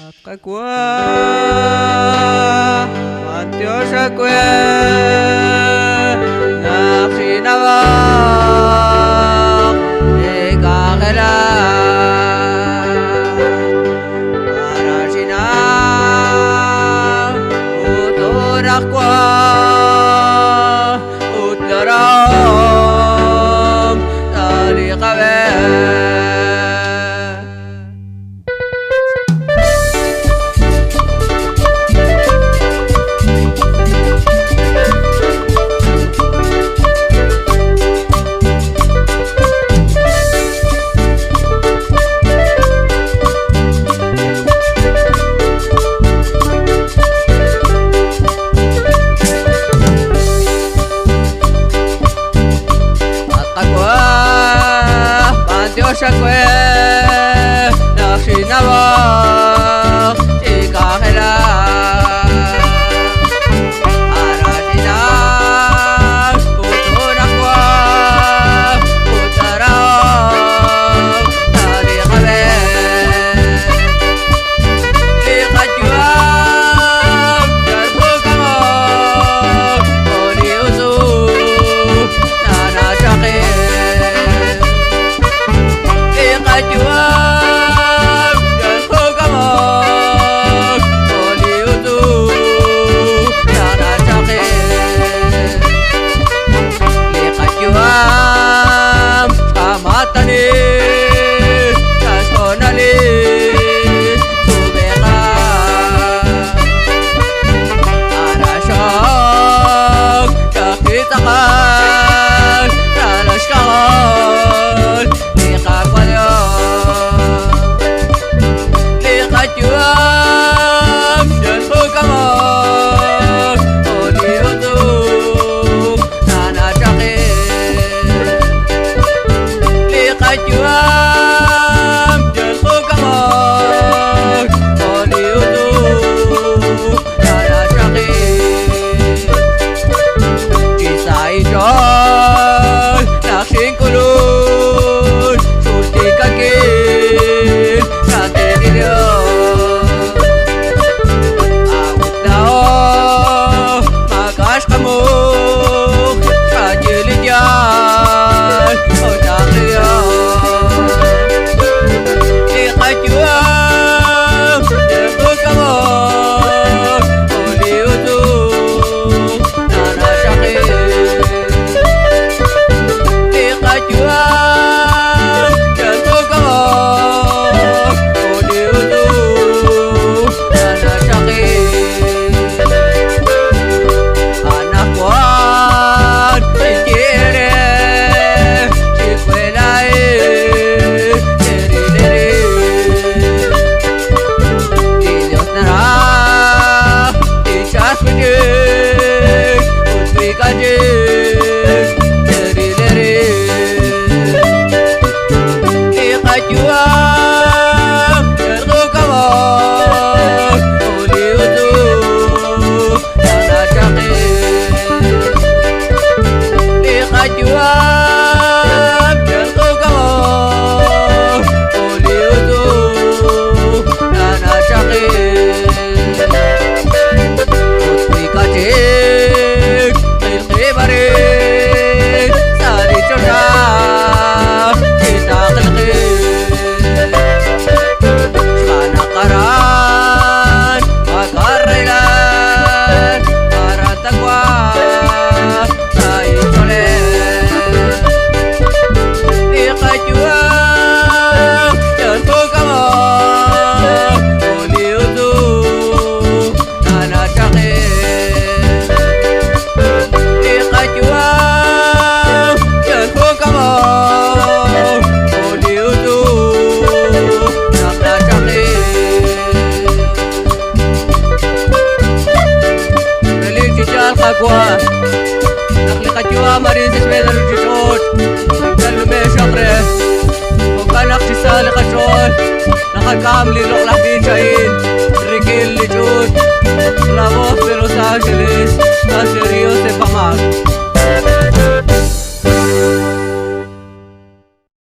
Kakwa Matyosa kwe Naksinawak Ikakela Marasina Uturak kwa Utlaram Talikawe Shakwe Naksinawak Ikakela Arasina Utunakwa Utarang Talikawe Ikajuam Jarbukamok Oliusu Nanasake Kajuam dan kogamok Oliutu Yana sakit Kajuam Kamatani Kasonalis Tubeka Arasyok Kakitakan Nalaskakal Kajuam dan kogamok Oliutu Nana sakit Kajuam dan kogamok Oliutu Nana sakit Isa idol Naksing kulun Suti kakil Natin nilyo Kamuk Kajilijan Odakliyan Ikajuam Derbukamok Oliutu Nana sakit Ikajuam Derbukamok Oliutu Nana sakit Kajuam dan kogamok Oliutu Nana sakit Kajuam dan kogamok Oliutu Nana sakit Utwi kacik Kilkibarik Sari cerdas Kita kelkir Kanakaran Magarilan Maratagwa Saitolen Ikajuam dan kogamok Oliutu Nana sakit Ikajuam dan kogamok Oliutu Nana sakit Melinjijal kagwa Nakli kajuam Marisis Medar Jishot Nagdalume syakre Hukanak sisali kashol Nakakam lilok lakin syahin Rikil lijud Lamos de Los Angeles Asirio Sepamag